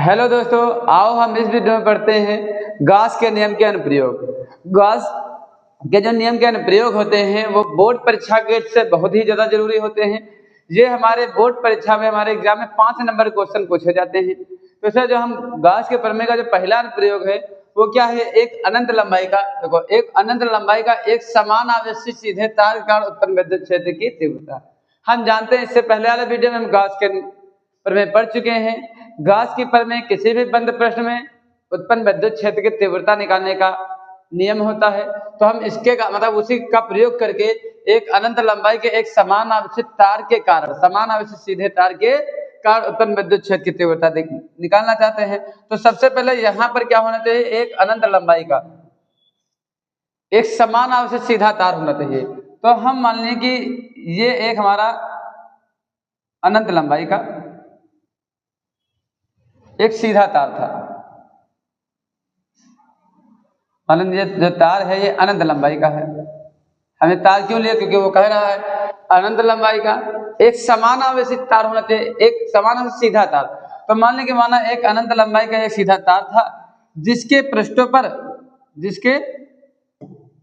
Hello दोस्तों, आओ हम इस वीडियो में पढ़ते हैं गॉस के नियम के अनुप्रयोग। गॉस के जो नियम के अनुप्रयोग होते हैं वो बोर्ड परीक्षा के से बहुत ही ज्यादा जरूरी होते हैं। ये हमारे बोर्ड परीक्षा में हमारे एग्जाम में 5 नंबर क्वेश्चन पूछे जाते हैं। तो सर जो हम गॉस के प्रमेय का जो पहला अनुप्रयोग है वो क्या है, एक अनंत लंबाई का, देखो एक अनंत लंबाई का एक समान आवेशित सीधे तार के कारण उत्पन्न विद्युत क्षेत्र की तीव्रता। हम जानते हैं इससे पहले वाले वीडियो में हम गॉस के प्रमेय पढ़ चुके हैं। गॉस की प्रमेय किसी भी बंद प्रश्न में उत्पन्न विद्युत क्षेत्र की तीव्रता निकालने का नियम होता है। तो हम इसके का मतलब उसी का प्रयोग करके एक अनंत लंबाई के एक समान आवेशित तार के कारण, समान आवेशित सीधे तार के कारण उत्पन्न विद्युत क्षेत्र की तीव्रता निकालना चाहते हैं। तो सबसे पहले यहाँ पर क्या होना चाहिए, एक अनंत लंबाई का एक समान आवेशित सीधा तार होना चाहिए। तो हम मान लें कि ये एक हमारा अनंत लंबाई का एक सीधा तार था। मान लीजिए जो तार है ये अनंत लंबाई का है। हमें तार क्यों लिया, क्योंकि वो कह रहा है अनंत लंबाई का एक समान आवेशित तार होना चाहिए, एक समान आवेशित सीधा तार। तो मान लें कि माना एक अनंत लंबाई का एक सीधा तार था जिसके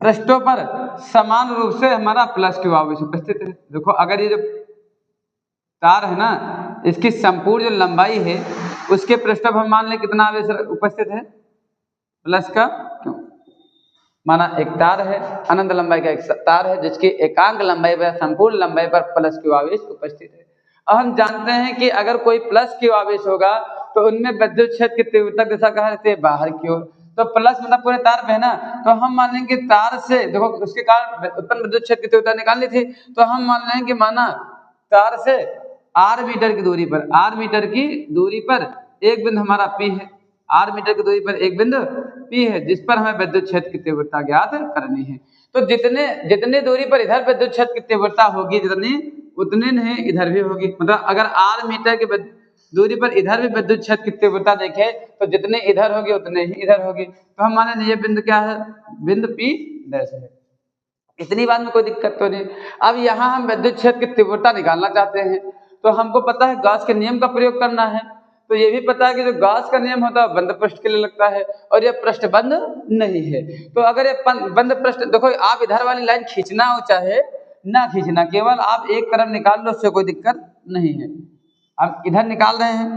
पृष्ठों पर समान रूप से हमारा प्लस क्यू आवेश उपस्थित है। देखो अगर ये जो तार है ना, इसकी संपूर्ण जो लंबाई है उसके पृष्ठ पर हम मान लें कितना आवेश उपस्थित है, प्लस का क्यों। माना एक तार है, अनंत लंबाई का एक तार है जिसकी एकांक लंबाई पर संपूर्ण लंबाई पर प्लस क्यू आवेश उपस्थित है। अब हम जानते हैं कि अगर कोई प्लस क्यू आवेश होगा तो उनमें विद्युत क्षेत्र की तीव्रता दिशा कहाँ रहती है, बाहर की ओर। तो प्लस मतलब पूरे तार पे है ना, तो हम मान लेंगे तार से, देखो उसके कारण उत्पन्न विद्युत क्षेत्र की तीव्रता निकालनी थी। तो हम मान लेंगे कि माना तार से आर मीटर की दूरी पर एक बिंदु हमारा पी है, आर मीटर की दूरी पर एक बिंदु पी है जिस पर हमें विद्युत क्षेत्र की तीव्रता ज्ञात करनी है। तो जितने दूरी पर इधर विद्युत क्षेत्र की तीव्रता होगी उतने नहीं इधर भी होगी। मतलब अगर आर मीटर की दूरी पर इधर भी विद्युत क्षेत्र की तीव्रता देखें तो जितने इधर होगी उतने ही इधर होगी। तो हम माने ये बिंदु क्या है, बिंदु पी डैश है। इतनी बात में कोई दिक्कत तो नहीं। अब यहाँ हम विद्युत क्षेत्र की तीव्रता निकालना चाहते हैं तो हमको पता है गॉस के नियम का प्रयोग करना है। तो ये भी पता है कि जो गॉस का नियम होता है बंद पृष्ठ के लिए लगता है और ये पृष्ठ बंद नहीं है। तो अगर ये बंद पृष्ठ, देखो आप इधर वाली लाइन खींचना हो चाहे ना खींचना, केवल आप एक तरफ निकाल लो, उससे कोई दिक्कत नहीं है। अब इधर निकाल रहे हैं,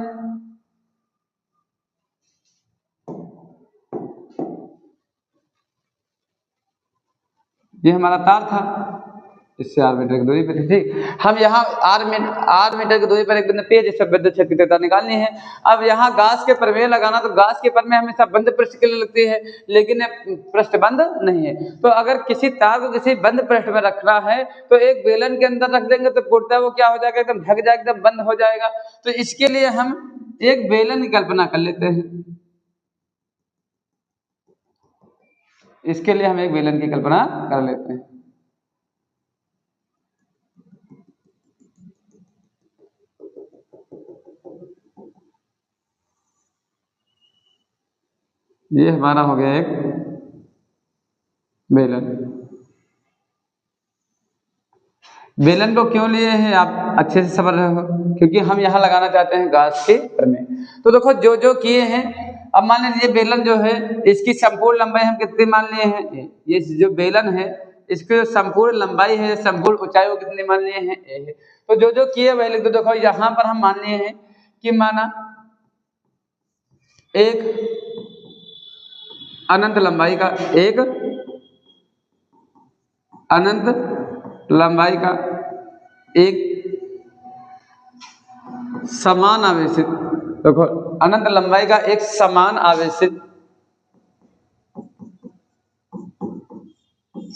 ये हमारा तार था, इससे आर मीटर की दूरी पर थी। ठीक, हम यहाँ आर मीटर की दूरी पर एक बिंदु पी है जिससे विद्युत क्षेत्र की तीव्रता निकालनी है। अब यहाँ गॉस के प्रमेय लगाना, तो गॉस के प्रमेय हमेशा बंद पृष्ठ के लिए लगती है लेकिन पृष्ठ बंद नहीं है। तो अगर किसी तार को किसी बंद पृष्ठ में रखना है तो एक बेलन के अंदर रख देंगे तो पूर्णतः वो क्या हो जाएगा, एकदम ढक जाएगा, एकदम बंद हो जाएगा। तो इसके लिए हम एक बेलन की कल्पना कर लेते हैं, इसके लिए हम एक बेलन की कल्पना कर लेते हैं। ये हमारा हो गया एक बेलन। बेलन को क्यों लिए हैं आप अच्छे से समझ रहे हो, क्योंकि हम यहाँ लगाना चाहते हैं गॉस के प्रमेय। तो देखो जो जो किए हैं, अब मान लीजिए बेलन जो है इसकी संपूर्ण लंबाई हम कितनी मान लिए हैं, ये जो बेलन है इसकी संपूर्ण लंबाई है, संपूर्ण ऊंचाई को कितनी मान लिए हैं, ए है। तो जो जो किए वही लिख दो। देखो यहाँ पर हम मान लिए हैं कि माना एक अनंत लंबाई का एक समान आवेशित, देखो अनंत लंबाई का एक समान आवेशित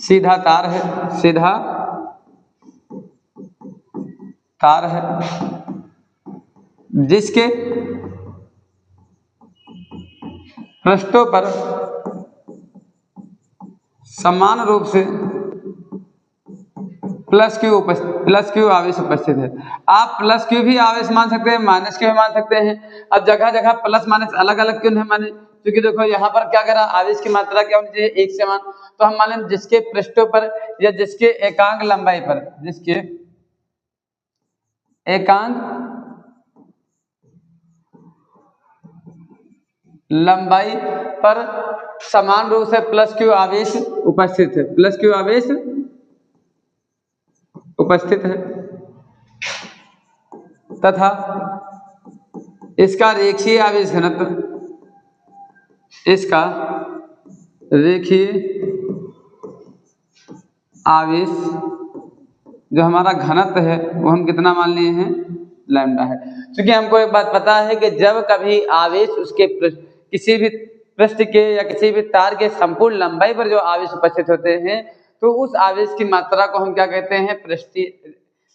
सीधा तार है जिसके पृष्ठों पर समान रूप से प्लस क्यू आवेश उपस्थित है। आप प्लस क्यू भी आवेश मान सकते हैं, माइनस क्यू भी मान सकते हैं। अब जगह जगह प्लस माइनस अलग अलग क्यों नहीं माने, क्योंकि देखो यहाँ पर क्या करा, आवेश की मात्रा क्या होनी चाहिए, एक समान। तो हम मान लें जिसके पृष्ठों पर या जिसके एकांक लंबाई पर, जिसके एकांक लंबाई पर समान रूप से प्लस क्यू आवेश उपस्थित है, प्लस क्यू आवेश उपस्थित है तथा इसका रेखीय आवेश घनत्व, इसका रेखीय आवेश जो हमारा घनत्व है वो हम कितना मान लिए हैं, लैम्डा है। क्योंकि हमको एक बात पता है कि जब कभी आवेश उसके किसी भी पृष्ठ के या किसी भी तार के संपूर्ण लंबाई पर जो आवेश उपस्थित होते हैं तो उस आवेश की मात्रा को हम क्या कहते हैं, पृष्ठीय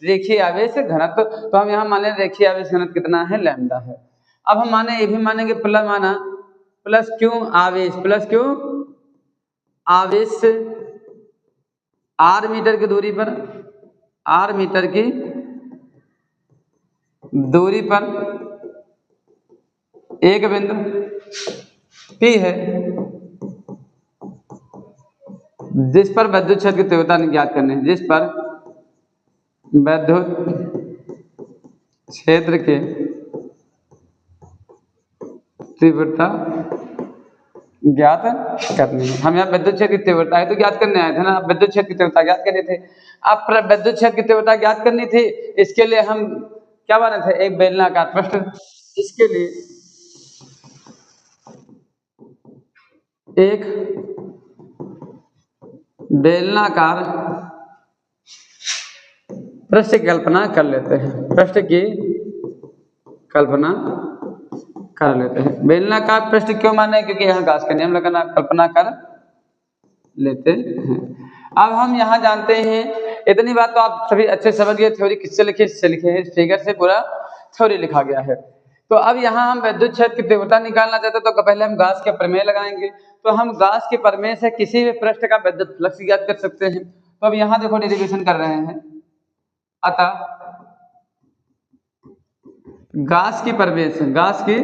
रेखीय आवेश घनत्व। तो हम यहाँ माने रेखीय आवेश घनत्व कितना है, लैम्डा है। अब हम माने ये भी मानेंगे प्लस क्यों आवेश, प्लस क्यों आवेश r मीटर की दूरी पर, r मीटर की दूरी पर एक बिंदु P है जिस पर विद्युत क्षेत्र की तीव्रता ज्ञात करनी है, जिस पर विद्युत क्षेत्र के तीव्रता ज्ञात करनी है। हम यहाँ विद्युत क्षेत्र की तीव्रता है तो ज्ञात करने आए थे ना, विद्युत क्षेत्र की तीव्रता ज्ञात करनी थी। अब विद्युत क्षेत्र की तीव्रता ज्ञात करनी थी, इसके लिए हम क्या बना थे, एक बेलनाकार पृष्ठ, इसके लिए एक बेलनाकार पृष्ठ की कल्पना कर लेते हैं, पृष्ठ की कल्पना कर लेते हैं। बेलनाकार पृष्ठ क्यों माने, क्योंकि यहाँ घास का नियम लगाना, कल्पना कर लेते हैं। अब हम यहाँ जानते हैं, इतनी बात तो आप सभी अच्छे समझ गए। थ्योरी किससे लिखे, इससे लिखे हैं, फिगर से पूरा थ्योरी लिखा गया है। तो अब यहाँ हम विद्युत क्षेत्र की तीव्रता निकालना चाहते हैं तो पहले हम गाउस के प्रमेय लगाएंगे। तो हम गाउस के प्रमेय से किसी भी पृष्ठ का विद्युत फ्लक्स ज्ञात कर सकते हैं। तो अब यहाँ देखो डेरिवेशन कर रहे हैं, अतः गाउस की प्रमेय से, गाउस की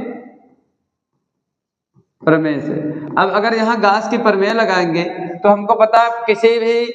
प्रमेय से, अब अगर यहाँ गाउस की प्रमेय लगाएंगे तो हमको पता किसी भी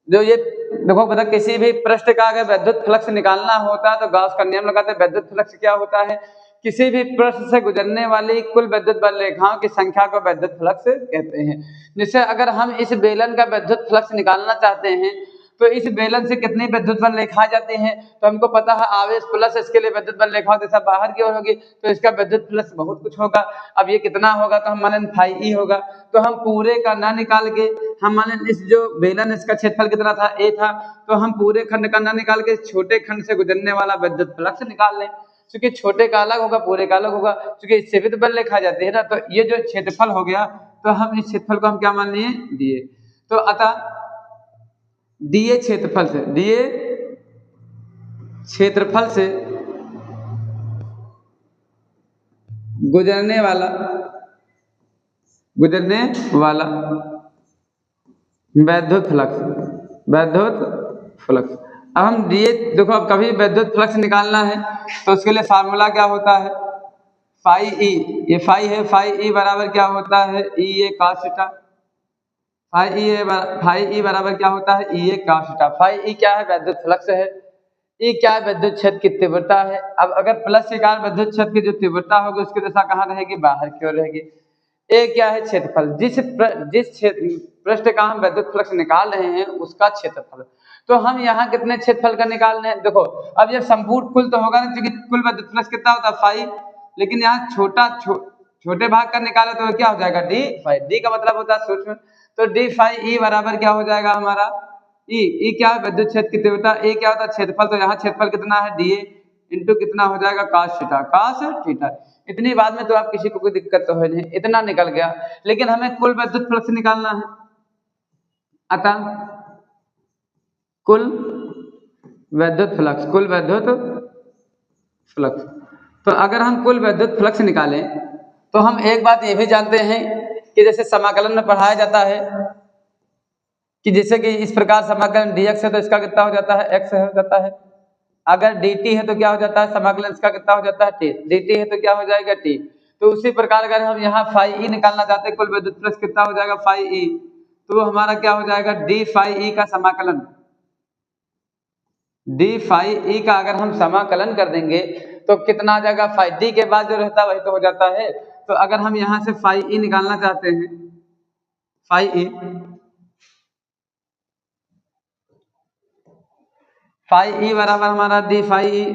जो ये देखो पता किसी भी पृष्ठ का अगर विद्युत फ्लक्स निकालना होता है तो गाउस का नियम लगाते हैं। विद्युत फ्लक्स क्या होता है, किसी भी पृष्ठ से गुजरने वाली कुल विद्युत बल रेखाओं की संख्या को विद्युत फ्लक्स कहते हैं। जैसे अगर हम इस बेलन का विद्युत फ्लक्स निकालना चाहते हैं तो इस बेलन से कितनी विद्युत बल रेखाएं जाती हैं, तो हमको पता है आवेश प्लस इसके लिए विद्युत बल रेखाओं दिशा बाहर की ओर होगी तो इसका विद्युत फ्लक्स बहुत कुछ होगा। अब ये कितना होगा तो हम माने फाई ई होगा। तो हम पूरे का ना निकाल के हम माने इस जो बेलन इसका क्षेत्रफल कितना था, ए था, तो हम पूरे खंड का ना निकाल के छोटे खंड से गुजरने वाला विद्युत फ्लक्स निकाल लें। क्योंकि छोटे का अलग होगा, पूरे का अलग होगा, क्योंकि इससे विद्युत बल रेखा जाती है ना। तो ये जो क्षेत्रफल हो गया तो हम इस क्षेत्रफल को हम क्या मान लिए, दिए। तो अतः दिए क्षेत्रफल से, दिए क्षेत्रफल से गुजरने वाला विद्युत फ्लक्स, विद्युत फ्लक्स। अब हम दिए देखो, अब कभी विद्युत फ्लक्स निकालना है तो उसके लिए फार्मूला क्या होता है, फाई ई, ये फाई है, फाई ई बराबर क्या होता है, ई ए cos थीटा। फाई ई बराबर क्या होता है, ई ए cos थीटा। फाई ई क्या है, विद्युत फ्लक्स है, ई क्या है, विद्युत क्षेत्र की तीव्रता है। अब अगर प्लस के कारण विद्युत क्षेत्र की जो तीव्रता होगी उसकी दिशा कहाँ रहेगी, बाहर की ओर रहेगी। ए क्या है, क्षेत्रफल, जिस पृष्ठ का हम विद्युत फ्लक्स निकाल रहे हैं उसका क्षेत्रफल। तो हम यहाँ कितने क्षेत्रफल का निकाल रहे हैं, देखो अब ये संपूर्ण कुल तो होगा ना, क्योंकि कुल विद्युत फ्लक्स कितना होता है, फाई, लेकिन यहाँ छोटे भाग का निकाले तो क्या हो जाएगा, डी फाई। डी का मतलब होता है सूक्ष्म, तो डी फाई ई बराबर क्या हो जाएगा हमारा, ई क्या है, विद्युत क्षेत्र की तीव्रता, ए क्या होता है, क्षेत्रफल। तो यहाँ क्षेत्रफल कितना है, डी इंटू कितना हो जाएगा, cos थीटा, cos थीटा। इतनी बात में तो आप किसी को कोई दिक्कत तो है नहीं, इतना निकल गया। लेकिन हमें कुल विद्युत फ्लक्स निकालना है, अतः कुल विद्युत फ्लक्स, कुल विद्युत फ्लक्स। तो अगर हम कुल विद्युत फ्लक्स निकालें तो हम एक बात ये भी जानते हैं कि जैसे समाकलन में पढ़ाया जाता है कि जैसे कि इस प्रकार समाकलन dx है तो इसका कितना हो जाता है, x हो जाता है। अगर dt है तो क्या हो जाता है, समाकलन इसका कितना हो जाता है, t। dt है तो क्या हो जाएगा, t। तो उसी प्रकार अगर हम यहाँ फाई ई निकालना चाहते हैं, कुल विद्युत फ्लक्स कितना हो जाएगा, फाई ई, तो हमारा क्या हो जाएगा, डी फाई ई का समाकलन, डी फाई ई का अगर हम समाकलन कर देंगे तो कितना आ जाएगा फाई डी के बाद जो रहता है वही तो हो जाता है। तो अगर हम यहाँ से फाई ई निकालना चाहते हैं, फाई ई, फाई ई बराबर हमारा d phi E,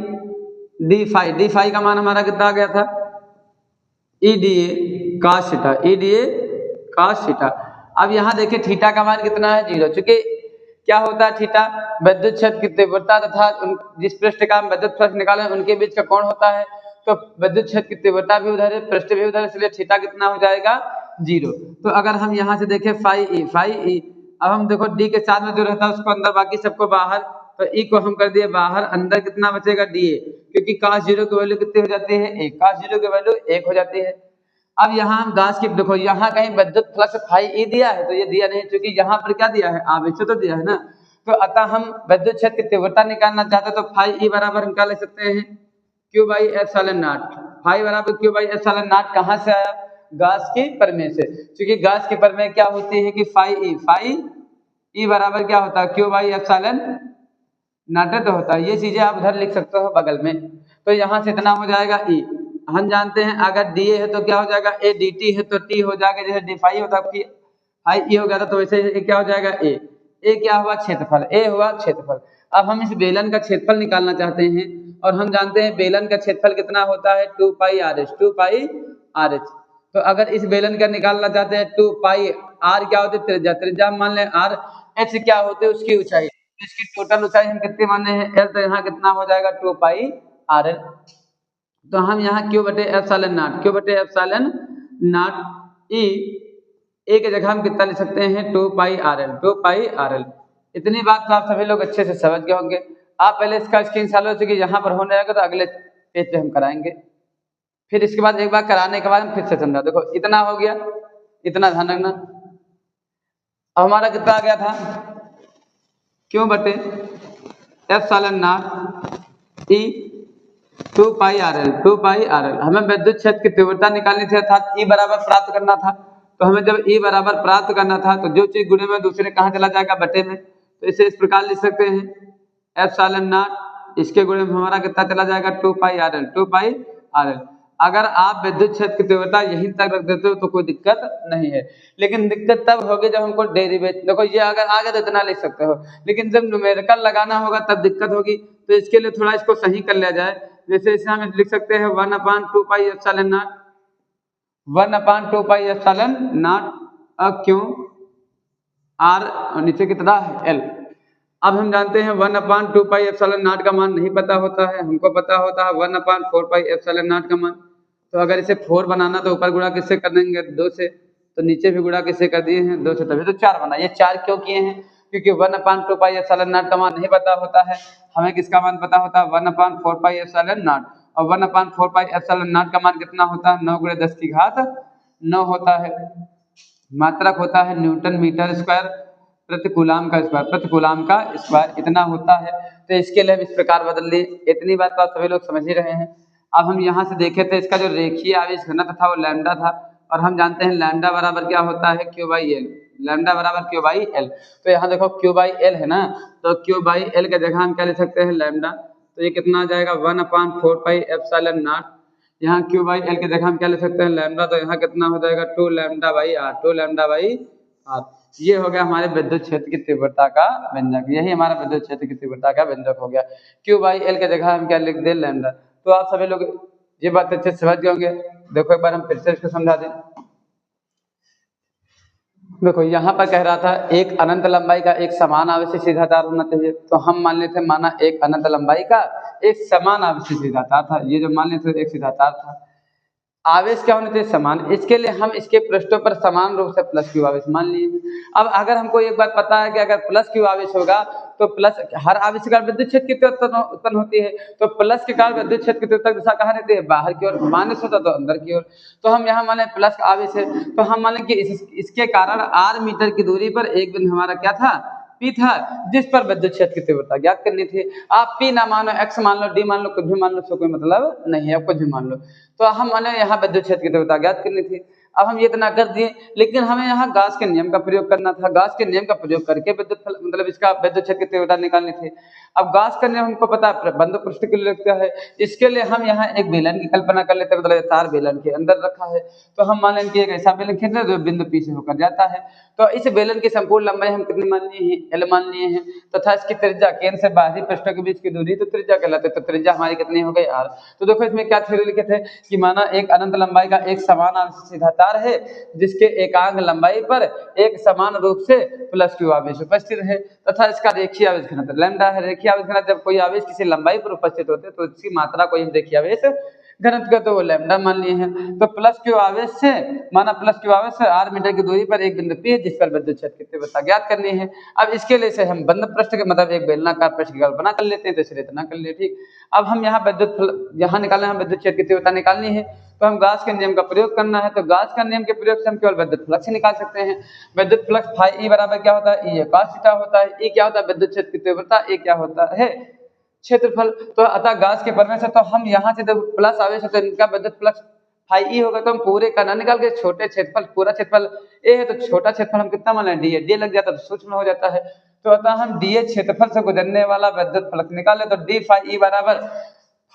d phi का मान हमारा कितना आ गया था, E D A cos theta, E D A cos theta. अब यहाँ देखिए थीटा का मान कितना है, 0, चूंकि क्या होता है थीटा विद्युत क्षेत्र की तीव्रता तथा जिस पृष्ठ का हम विद्युत फ्लक्स निकाले उनके बीच का कोण होता है। तो विद्युत क्षेत्र की तीव्रता भी उधर है, पृष्ठ भी उधर है, इसलिए थीटा कितना हो जाएगा, 0। तो अगर हम यहाँ से देखें फाई ई, अब हम देखो डी के साथ में जो रहता है उसको अंदर, बाकी सबको बाहर, तो ई को हम कर दिए बाहर, अंदर कितना बचेगा, डी ए, क्योंकि काश 0 की वैल्यू कितनी हो जाती है, 1, काश 0 की वैल्यू 1 हो जाती है। अब यहाँ हम गास की देखो, यहाँ कहीं विद्युत फ्लक्स फाई ई दिया है, तो ये दिया नहीं, क्योंकि यहाँ पर क्या दिया है, आवेश तो दिया है ना। तो अतः हम विद्युत क्षेत्र की तीव्रता निकालना चाहते हैं, तो फाई ई बराबर हम क्या ले सकते हैं, q by epsilon naught. Phi बराबर क्यू बाई एप्सिलॉन नॉट कहाँ से आया, गास की प्रमेय से, क्योंकि गास की प्रमेय क्या होती है कि फाई ई बराबर क्या होता है, क्यू बाई एप्सिलॉन नॉट तो होता है। ये चीजें आप उधर लिख सकते हो बगल में। तो यहाँ से इतना हो जाएगा ई, हम जानते हैं अगर डी ए है तो क्या हो जाएगा, ए डी टी है तो टी हो जाएगा, जैसे डी फाई होता है फाई ई हो गया था, तो वैसे क्या हो जाएगा, ए क्या हुआ, क्षेत्रफल, ए हुआ क्षेत्रफल। अब हम इस बेलन का क्षेत्रफल निकालना चाहते हैं, और हम जानते हैं बेलन का क्षेत्रफल कितना होता है, 2 पाई आर एच, 2 पाई आर एच। तो अगर इस बेलन का निकालना चाहते हैं, 2 पाई आर क्या होती है, त्रिज्या, त्रिज्या मान लें आर, एच क्या होती है उसकी ऊंचाई, इसकी टोटल ऊंचाई हम कितनी माने हैं, एल, तो यहाँ कितना हो जाएगा, 2 पाई आर एल। तो हम यहाँ क्यू बटे एप्सिलॉन नॉट, क्यू बटे एप्सिलॉन नॉट ई, ए की जगह हम कितना लिख सकते हैं, 2 पाई आर एल, 2 पाई आर एल। इतनी बात तो आप सभी लोग अच्छे से समझ गए होंगे। आप पहले इसका स्क्रीनशॉट लो, क्योंकि यहाँ पर होने आएगा तो अगले पेज पे हम कराएंगे, फिर इसके बाद एक बार कराने के बाद हम फिर से समझा। देखो इतना हो गया, इतना ध्यान रखना। अब हमारा कितना आ गया था, क्यों बटे epsilon not E 2 pi R L, 2 pi R L. हमें विद्युत क्षेत्र की तीव्रता निकालनी थी, अर्थात ई बराबर प्राप्त करना था। तो हमें जब ई बराबर प्राप्त करना था, तो जो चीज गुणे में दूसरे कहाँ चला जाएगा, बटे में। तो इसे इस प्रकार लिख सकते हैं, एप्सिलॉन नॉट इसके गुणे में हमारा कितना चला जाएगा, 2 पाई आर एल, 2 पाई आर एल। अगर आप विद्युत क्षेत्र की तीव्रता यहीं तक रख देते हो तो कोई दिक्कत नहीं है, लेकिन दिक्कत तब होगी जब हमको डेरिवेटिव, देखो ये अगर आ गया तो इतना लिख सकते हो, लेकिन जब न्यूमेरिकल लगाना होगा तब दिक्कत होगी। तो इसके लिए थोड़ा इसको सही कर लिया जाए। जैसे इसे हम लिख सकते हैं 1/2 pi epsilon not, 1/2 pi epsilon not, क्यों आर नीचे कितना है, एल। अब हम जानते हैं 1/2 पाई एप्सिलॉन नॉट का मान नहीं पता होता है, हमको पता होता है 1/4 पाई एप्सिलॉन नॉट का मान। तो अगर इसे 4 बनाना तो ऊपर गुणा किससे कर देंगे, 2 से, तो नीचे भी गुणा किससे कर दिए हैं, 2 से, तभी तो 4 बना। ये 4 क्यों किए हैं, क्योंकि 1/2 पाई एप्सिलॉन नॉट का मान नहीं पता होता है, हमें किसका मान पता होता है, 1/4 पाई एप्सिलॉन नॉट। और 1/4 पाई एप्सिलॉन नॉट का मान कितना होता है, 9 × 10 की घात 9 होता है। मात्रक होता है न्यूटन मीटर स्क्वायर प्रति कूलाम का स्क्वायर, प्रति कूलाम का स्क्वायर इतना होता है। तो इसके लिए हम इस प्रकार बदल लिए। इतनी बात तो आप सभी लोग समझ ही रहे हैं। अब हम यहाँ से देखे थे, इसका जो रेखीय आवेश घनत्व था वो लैम्डा था, और हम जानते हैं लैम्डा बराबर क्या होता है, क्यू बाई एल, लैम्डा बराबर क्यू बाई एल। तो यहाँ देखो क्यू बाई एल है ना, तो क्यू बाई एल के जगह हम क्या लिख सकते हैं, लैम्डा। तो ये कितना आ जाएगा, 1/4 पाई एप्सिलॉन नॉट। यहाँ क्यू बाई एल के जगह हम क्या लिख सकते हैं, लैम्डा। तो यहाँ कितना हो जाएगा, 2 lambda by r, 2 lambda by r. ये हो गया हमारे विद्युत क्षेत्र की तीव्रता का व्यंजक, यही हमारा विद्युत क्षेत्र की तीव्रता का व्यंजक हो गया। क्यू बाई एल के जगह हम क्या लिख दें, लैम्डा। तो आप सभी लोग ये बात अच्छे से समझ गए होंगे। देखो एक बार हम फिर से इसको समझा दें। देखो यहाँ पर कह रहा था एक अनंत लंबाई का एक समान आवेशी सीधा तार होना चाहिए। तो हम मान लेते माना एक अनंत लंबाई का एक समान आवेशी सीधा तार था, ये जो मान लेते एक सीधा तार था। आवेश क्या होने चाहिए, समान। इसके लिए हम इसके पृष्ठों पर समान रूप से प्लस क्यू आवेश मान लिए। अब अगर हमको एक बात पता है कि अगर प्लस क्यू आवेश होगा तो प्लस हर आवेश के कारण विद्युत क्षेत्र की तीव्रता उत्पन्न होती है, तो प्लस के कारण विद्युत क्षेत्र की तीव्रता दिशा कहाँ रहती है, बाहर की ओर, माइनस होता तो अंदर की ओर। तो हम यहाँ मान लें प्लस आवेश है, तो हम मान लें कि इसके कारण r मीटर की दूरी पर एक बिंदु हमारा क्या था, P था, जिस पर विद्युत क्षेत्र की तीव्रता ज्ञात करनी थी। आप P ना मानो, x मान लो, D मान लो, कुछ भी मान लो, उसको कोई मतलब नहीं है, आप कुछ भी मान लो। तो हम माने यहाँ विद्युत क्षेत्र की तीव्रता ज्ञात करनी थी। अब हम ये इतना कर दिए, लेकिन हमें यहाँ गाउस के नियम का प्रयोग करना था। गाउस के नियम का प्रयोग करके मतलब इसका विद्युत क्षेत्र की तीव्रता निकालनी थी। अब गाउस का नियम हमको पता है बंद पृष्ठ के लिए लगता है। इसके लिए हम यहाँ एक बेलन की कल्पना कर लेते हैं, मतलब तार बेलन के अंदर रखा है। तो हम मान लेंगे कि एक ऐसा बेलन खींच रहे जो बिंदु P से होकर जाता है। तो इस बेलन की संपूर्ण लंबाई हम कितनी मान लिए हैं, L मान लिए हैं, तथा इसकी त्रिज्या केंद्र से बाहरी पृष्ठों के बीच की दूरी तो त्रिज्या कहलाते हैं। तो त्रिज्या हमारी कितनी हो गई R। तो देखो इसमें क्या थ्योरी लिखे थे कि माना एक अनंत लंबाई का एक समान सीधा तार है जिसके एकांक लंबाई पर एक समान रूप से प्लस क्यू आवेश उपस्थित है तथा इसका रेखीय आवेश घनत्व लैम्डा है। रेखीय आवेश घनत्व, जब कोई आवेश किसी लंबाई पर उपस्थित होते हैं तो इसकी मात्रा को हम रेखीय आवेश घनत्व का तो वो लैम्डा मान लिए हैं। तो प्लस क्यू आवेश से माना प्लस क्यू आवेश से r मीटर की दूरी पर एक बिंदु P है जिस पर विद्युत क्षेत्र की तीव्रता ज्ञात करनी है। अब इसके लिए से हम बंद पृष्ठ के मतलब एक बेलनाकार पृष्ठ की कल्पना कर लेते हैं, तो इसलिए इतना कर लिए। ठीक, अब हम यहाँ यहाँ निकालना है, विद्युत क्षेत्र की तीव्रता निकालनी है तो हम गाउस के नियम का प्रयोग करना है। तो गाउस का नियम के प्रयोग से हम केवल विद्युत फ्लक्स निकाल सकते हैं। विद्युत फ्लक्स फाई ई बराबर क्या होता है, ई cos थीटा होता है। ई क्या होता है, विद्युत क्षेत्र की तीव्रता। ए क्या होता है, क्षेत्रफल। तो अतः गाउस के प्रमेय से तो हम यहाँ से जब प्लस आवेश होता है इनका विद्युत फ्लक्स फाई ई होगा, तो हम पूरे का ना निकाल के छोटे क्षेत्रफल, पूरा क्षेत्रफल ए है तो छोटा क्षेत्रफल हम कितना मान लें, डी लग जाता है तो सूक्ष्म हो जाता है। तो अतः हम डी क्षेत्रफल से गुजरने वाला विद्युत फ्लक्स निकाले तो डी फाई ई बराबर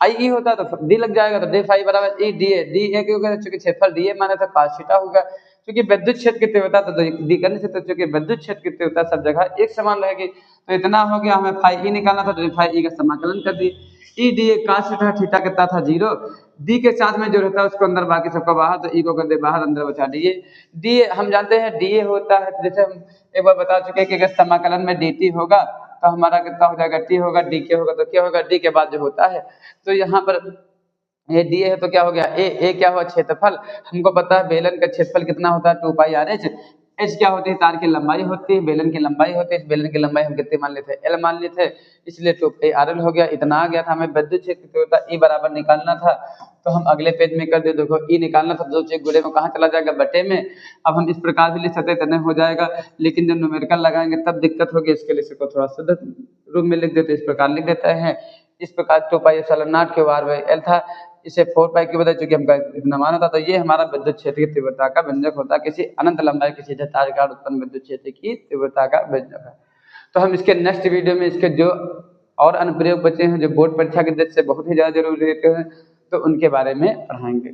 फाई ई होता है तो डी लग जाएगा, तो डी फाई बराबर ई डी ए क्योंकि चूंकि क्षेत्रफल डी माने तो cos थीटा होगा। क्योंकि विद्युत क्षेत्र की तीव्रता तो डी करने से, तो चूंकि विद्युत क्षेत्र की तीव्रता सब जगह एक समान रहेगी। तो इतना हो गया, हमें फाई ई निकालना था तो फाई ई का समाकलन कर दी। E D A cos theta, theta कितना था 0, डी के साथ में जो रहता है उसको अंदर बाकी सबको बाहर, तो ई को कर दे बाहर, अंदर बचा डी ए। हम जानते हैं डी ए होता है, जैसे हम एक बार बता चुके हैं कि अगर समाकलन में डी टी होगा तो हमारा कितना हो जाएगा, टी होगा, डी के होगा तो क्या होगा, डी के बाद जो होता है। तो यहाँ पर ये डी है तो क्या हो गया, ए क्या हुआ, क्षेत्रफल। हमको पता है बेलन का क्षेत्रफल कितना होता है 2 पाई आर एच। एच क्या होती है, तार की लंबाई होती है, बेलन की लंबाई होती है। इस बेलन की लंबाई हम कितने मान लेते हैं, एल मान लेते हैं, इसलिए 2 पाई आर एल हो गया। इतना आ गया था, हमें विद्युत क्षेत्र की तीव्रता ई बराबर निकालना था। तो हम अगले पेज में कर दे, देखो ई निकालना था, दो चेक गुणे में कहाँ चला जाएगा, बटे में। अब हम इस प्रकार भी लिख सकते हैं, तने हो जाएगा, लेकिन जब न्यूमेरिकल लगाएंगे तब दिक्कत होगी। इसके लिए इसको थोड़ा शुद्ध रूप में लिख देते, इस प्रकार लिख देते हैं। इस प्रकार 2 pi epsilon not Q R by L था, इसे 4 पाई की बजाय चूंकि हमका इतना मान होता, तो ये हमारा विद्युत क्षेत्र की तीव्रता का व्यंजक होता है। किसी अनंत लंबाई किसी तार का उत्पन्न विद्युत क्षेत्र की तीव्रता का व्यंजक है। तो हम इसके नेक्स्ट वीडियो में इसके जो और अनुप्रयोग बचे हैं जो बोर्ड परीक्षा के दृष्टि से बहुत ही ज्यादा जरूरी रहते हैं, तो उनके बारे में पढ़ाएंगे।